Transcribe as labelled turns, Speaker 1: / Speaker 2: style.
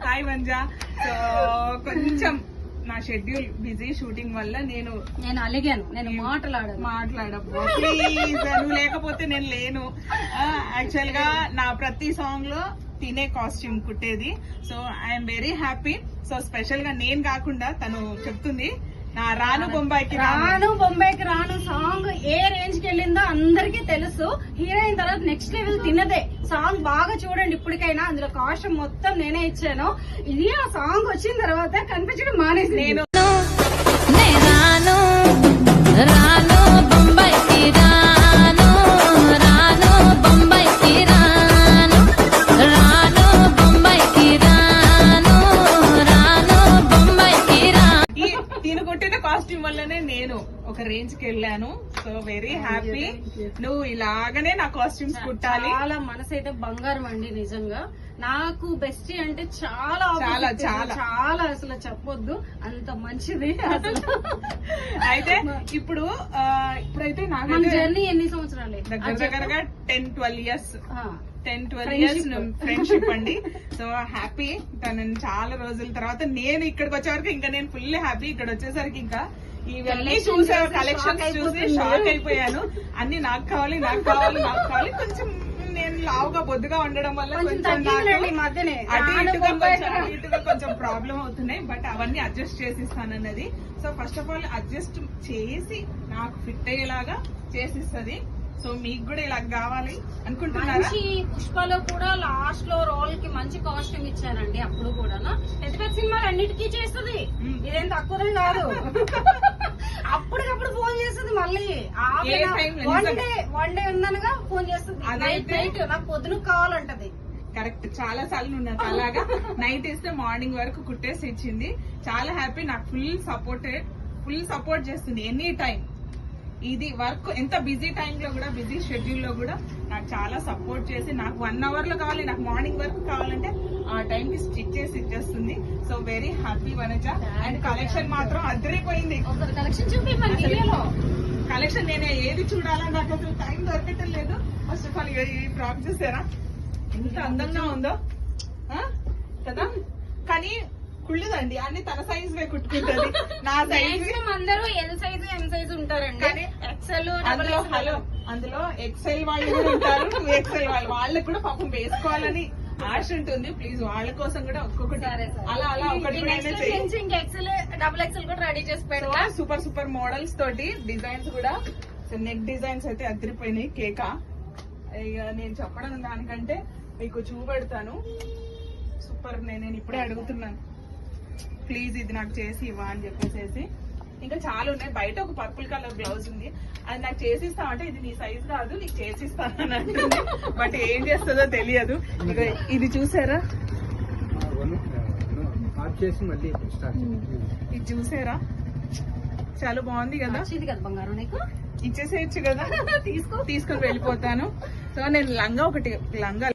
Speaker 1: Hi manja. So కొంచెం నా schedule busy shooting వల్ల నేను
Speaker 2: అలిగాను, నేను
Speaker 1: మాట్లాడబ్బో ప్లీజ్, నువ్వు లేకపోతే నేను లేను. యాక్చువల్ గా నా ప్రతి సాంగ్ లో తినే కాస్ట్యూమ్ కుట్టేది. So I'm very happy. So special గా నేను కాకుండా తను చెప్తుంది నా రాను బొంబాయికి
Speaker 2: రాను సాంగ్ ఏ రేంజ్ కి వెళ్ళిందో అందరికీ తెలుసు. హీరోయిన్ తర్వాత నెక్స్ట్ లెవెల్ తిన్నదే. సాంగ్ బాగా చూడండి ఇప్పటికైనా, అందులో కాస్ట్యూమ్ మొత్తం నేనే ఇచ్చాను. ఇది ఆ సాంగ్ వచ్చిన తర్వాత కనిపించడం మానేసి నేను
Speaker 3: రాను బొంబాయికి రాను, రాను బొంబాయికి రాను, రాను బొంబాయికి రాను, రాను బొంబాయికి రాను.
Speaker 1: తిను కొట్టిన కాస్ట్యూమ్ వల్లనే నేను ఒక రేంజ్ కి వెళ్ళాను. So very happy. నువ్వు ఇలాగనే నా కాస్ట్యూమ్స్ కుట్టాలి.
Speaker 2: చాలా మనసు అయితే బంగారం అండి నిజంగా. నాకు బెస్టీ అంటే చాలా
Speaker 1: చాలా
Speaker 2: చాలా చాలా అసలు చెప్పొద్దు, అంత మంచిది అసలు.
Speaker 1: అయితే ఇప్పుడైతే నాకు
Speaker 2: జర్నీ ఎన్ని సంవత్సరాలు?
Speaker 1: దగ్గరగా 10-12 ఇయర్స్ 10-12 ఇయర్స్ ఫ్రెండ్షిప్ అండి. So happy. తనని చాలా రోజుల తర్వాత నేను ఇక్కడికి వచ్చే వరకు ఇంకా నేను ఫుల్ హ్యాపీ. ఇక్కడ వచ్చేసరికి ఇంకా ఇవన్నీ చూసే కలెక్షన్స్ చూసి షాక్ అయిపోయాను. అన్ని నాకు కావాలి నాకు కావాలి నాకు కావాలి. కొంచెం నేను లావుగా బొద్దుగా ఉండడం వల్ల కొంచెం ప్రాబ్లం అవుతున్నాయి. బట్ అవన్నీ అడ్జస్ట్ చేసి ఇస్తానన్నది. So first of all adjust చేసి నాకు ఫిట్ అయ్యేలాగా చేసిస్తుంది. సో మీకు కూడా ఇలా కావాలి అనుకుంటున్నారా?
Speaker 2: పుష్పలో కూడా లాస్ట్ లో రోల్ కి మంచి కాస్ట్యూమ్ ఇచ్చారండి. అప్పుడు కూడా పెద్ద పెద్ద సినిమాలు అన్నిటికీ చేస్తుంది. ఇదేం తక్కువ కాదు. అప్పటికప్పుడు ఫోన్ చేస్తుంది. మళ్ళీ వన్ డే ఉందనగా ఫోన్ చేస్తుంది. నైట్ నాకు పొద్దున కావాలంటది.
Speaker 1: కరెక్ట్. చాలా సార్లు ఉన్నది అలాగా. నైట్ ఇస్తే మార్నింగ్ వరకు కుట్టేసి ఇచ్చింది. చాలా హ్యాపీ. నాకు ఫుల్ సపోర్ట్ చేస్తుంది ఎనీ టైం. ఇది వర్క్ ఎంత బిజీ టైంలో కూడా, బిజీ షెడ్యూల్ లో కూడా నాకు చాలా సపోర్ట్ చేసి, నాకు 1 hour లో కావాలి, నాకు మార్నింగ్ వరకు కావాలంటే ఆ టైం కి స్టిచ్ చేసి ఇచ్చేస్తుంది. So very happy Vanaja. And collection మాత్రం అదిరిపోయింది. కలెక్షన్ నేను ఏది చూడాలా నాకు అసలు టైం దొరకటం లేదు. ఫస్ట్ ఆఫ్ ఆల్ ఈ ఫ్రాక్ చూసారా ఎంత అందంగా ఉందో కదా. కానీ కుళ్ళదండి, అన్ని తన సైజ్ వే కుట్టుకుంటది. నా సైజ్
Speaker 2: అందరూ ఎల్ సైజ్ ఎం సైజ్ ఉంటారండి. ఎక్సెల్
Speaker 1: అందులో ఎక్సెల్ వాళ్ళు కూడా ఉంటారు, 2XL వాళ్ళకి కూడా పాపం వేసుకోవాలని ఆశ ఉంటుంది. ప్లీజ్ వాళ్ళ కోసం కూడా ఒక్కొక్కటి అలా ఒకటి
Speaker 2: డబుల్ ఎక్సెల్ కూడా రెడీ చేసి పెడతా.
Speaker 1: సూపర్ మోడల్స్ తోటి డిజైన్స్ కూడా. నెక్ డిజైన్స్ అయితే అదిరిపోయినాయి. కేకా ఇక నేను చెప్పడం దానికంటే మీకు చూపెడతాను. సూపర్. నేను ఇప్పుడే అడుగుతున్నాను ప్లీజ్ ఇది నాకు చేసి ఇవ్వ అని చెప్పేసి. ఇంకా చాలా ఉన్నాయి. బయట ఒక పర్పుల్ కలర్ బ్లౌజ్ ఉంది, అది నాకు చేసిస్తామంటే ఇది నీ సైజ్ కాదు నీకు చేసిస్తానని అంటుంది. బట్ ఏం చేస్తుందో తెలియదు. ఇది చూసారా, ఇది చూసారా చాలా బాగుంది కదా.
Speaker 2: బంగారం
Speaker 1: ఇచ్చేసేయచ్చు కదా. తీసుకొని వెళ్ళిపోతాను. సో నేను లంగా